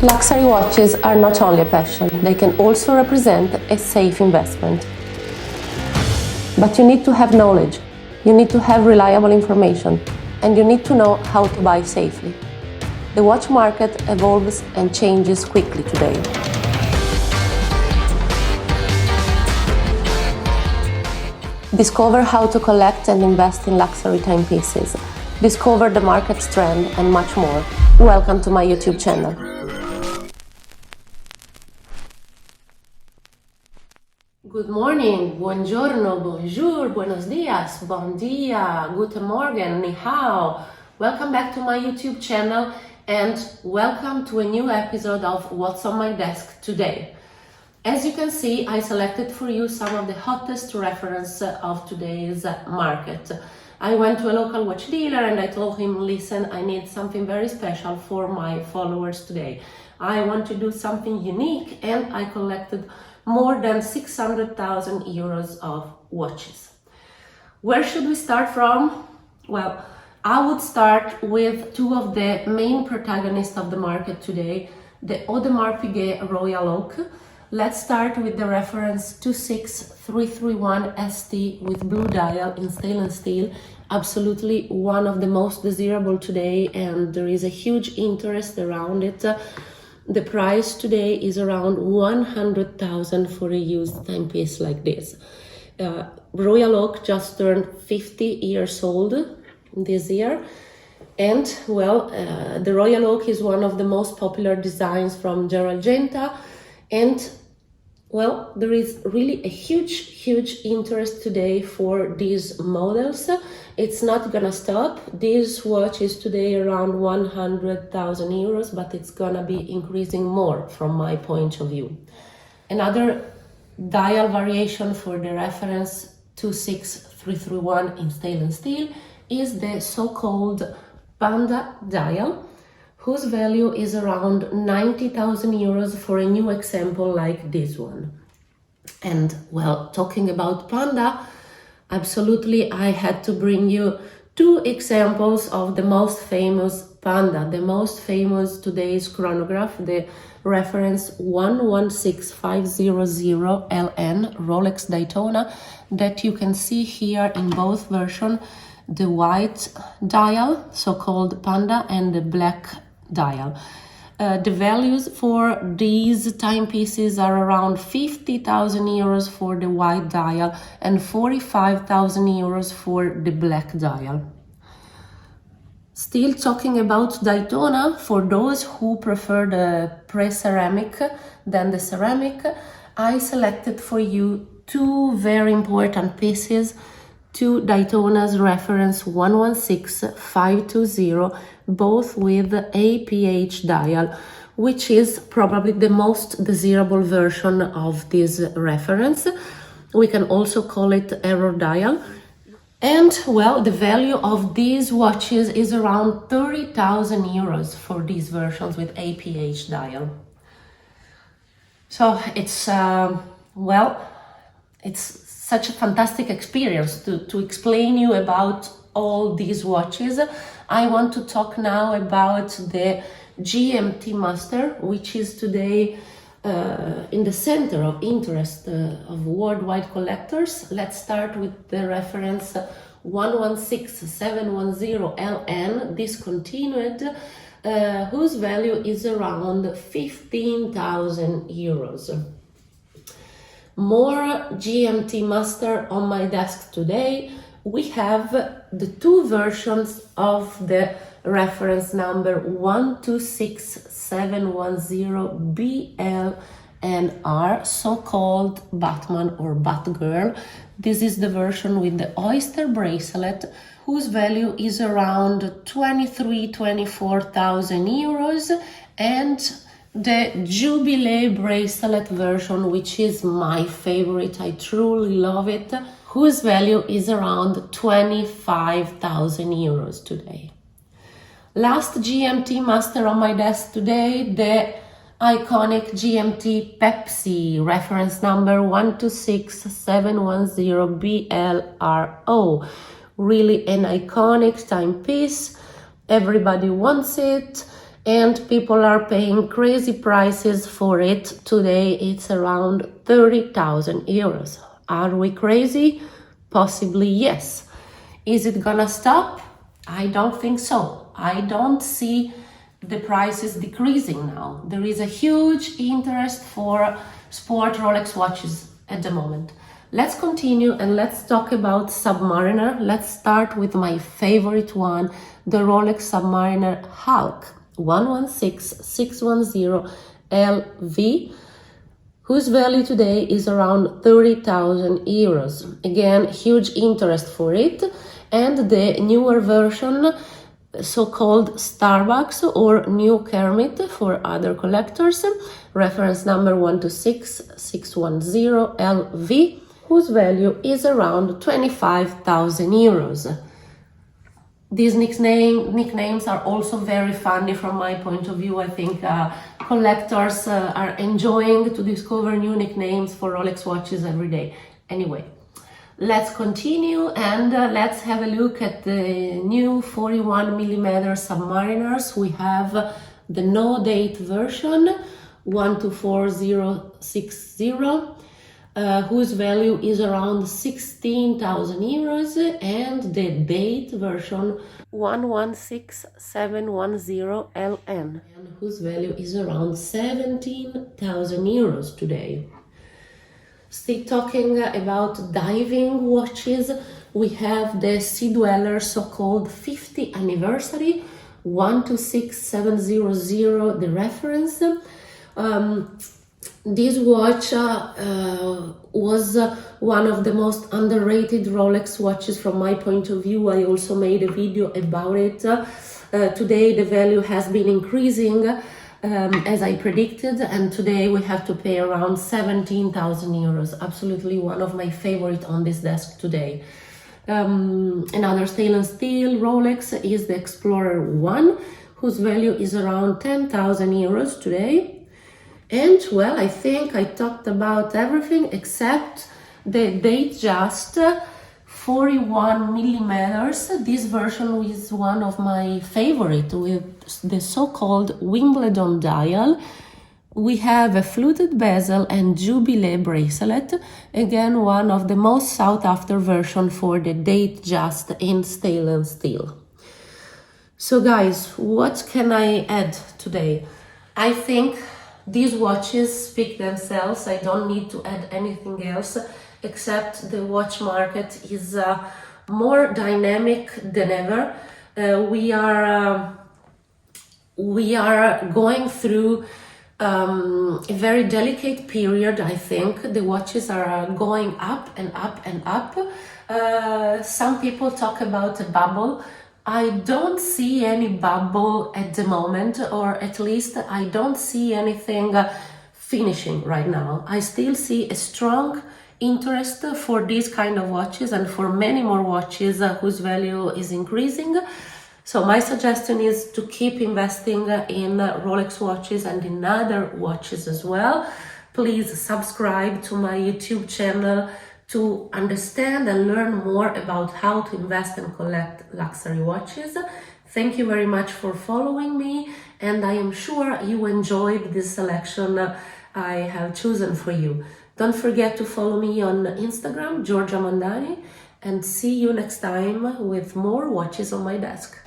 Luxury watches are not only a passion, they can also represent a safe investment. But you need to have knowledge, you need to have reliable information, and you need to know how to buy safely. The watch market evolves and changes quickly today. Discover how to collect and invest in luxury timepieces. Discover the market's trend and much more. Welcome to my YouTube channel. Good morning, buongiorno, bonjour, buenos dias, bon dia, guten morgen, ni hao. Welcome back to my YouTube channel and welcome to a new episode of What's on My Desk Today. As you can see, I selected for you some of the hottest reference of today's market. I went to a local watch dealer and I told him, listen, I need something very special for my followers today. I want to do something unique, and I collected more than 600,000 euros of watches. Where should we start from? Well, I would start with two of the main protagonists of the market today, the Audemars Piguet Royal Oak. Let's start with the reference 26331 ST with blue dial in stainless steel. Absolutely one of the most desirable today, and there is a huge interest around it. The price today is around 100,000 for a used timepiece like this. Royal Oak just turned 50 years old this year. And well, the Royal Oak is one of the most popular designs from Giorgia. And well, there is really a huge interest today for these models. It's not gonna stop. This watch is today around 100,000 euros, but it's gonna be increasing more from my point of view. Another dial variation for the reference 26331 in stainless steel is the so-called Panda Dial, whose value is around 90,000 euros for a new example like this one. And well, talking about Panda, absolutely I had to bring you two examples of the most famous Panda. The most famous today's chronograph, the reference 116500 LN Rolex Daytona, that you can see here in both versions, the white dial, so-called Panda, and the black dial. The values for these timepieces are around 50,000 euros for the white dial and 45,000 euros for the black dial. Still talking about Daytona, for those who prefer the pre-ceramic than the ceramic, I selected for you two very important pieces, two Daytona's reference 116520, both with APH dial, which is probably the most desirable version of this reference. We can also call it error dial. And well, the value of these watches is around 30,000 euros for these versions with APH dial. So it's, it's such a fantastic experience to explain you about all these watches. I want to talk now about the GMT-Master, which is today in the center of interest of worldwide collectors. Let's start with the reference 116710 LN, discontinued, whose value is around 15,000 euros. More GMT-Master on my desk today. We have the two versions of the reference number 126710 BL and R, so-called Batman or Batgirl. This is the version with the Oyster bracelet, whose value is around 24,000 euros, and the Jubilee bracelet version, which is my favorite, I truly love it, whose value is around 25,000 euros today. Last GMT-Master on my desk today, the iconic GMT Pepsi, reference number 126710 BLRO. Really an iconic timepiece. Everybody wants it. and people are paying crazy prices for it. Today it's around 30,000 euros. Are we crazy? Possibly yes. Is it gonna stop? I don't think so. I don't see the prices decreasing now. There is a huge interest for sport Rolex watches at the moment. Let's continue and let's talk about Submariner. Let's start with my favorite one, the Rolex Submariner Hulk 116610 LV, whose value today is around 30,000 euros. Again, huge interest for it. And the newer version, so-called Starbucks or New Kermit for other collectors, reference number 126610 LV, whose value is around 25,000 euros. These nicknames are also very funny from my point of view. I think collectors are enjoying to discover new nicknames for Rolex watches every day. Anyway, let's continue and let's have a look at the new 41mm Submariners. We have the no date version 124060, whose value is around 16,000 euros, and the date version 116710 LN, whose value is around 17,000 euros today. Still talking about diving watches, we have the Sea Dweller so-called 50th anniversary 126700, the reference. This watch was one of the most underrated Rolex watches from my point of view. I also made a video about it. Today the value has been increasing as I predicted, and today we have to pay around 17,000 euros. Absolutely one of my favorite on this desk today. Another stainless steel Rolex is the Explorer 1, whose value is around 10,000 euros today. And well, I think I talked about everything except the Datejust 41mm. This version is one of my favorite with the so-called Wimbledon dial. We have a fluted bezel and Jubilee bracelet. Again, one of the most sought after version for the Datejust in stainless steel. So guys, what can I add today? I think these watches speak themselves. I don't need to add anything else, except the watch market is more dynamic than ever. We are going through a very delicate period. I think the watches are going up and up and up. Some people talk about a bubble. I don't see any bubble at the moment, or at least I don't see anything finishing right now. I still see a strong interest for these kind of watches and for many more watches whose value is increasing. So my suggestion is to keep investing in Rolex watches and in other watches as well. Please subscribe to my YouTube channel to understand and learn more about how to invest and collect luxury watches. Thank you very much for following me, and I am sure you enjoyed this selection I have chosen for you. Don't forget to follow me on Instagram, Giorgia Mondani, and see you next time with more watches on my desk.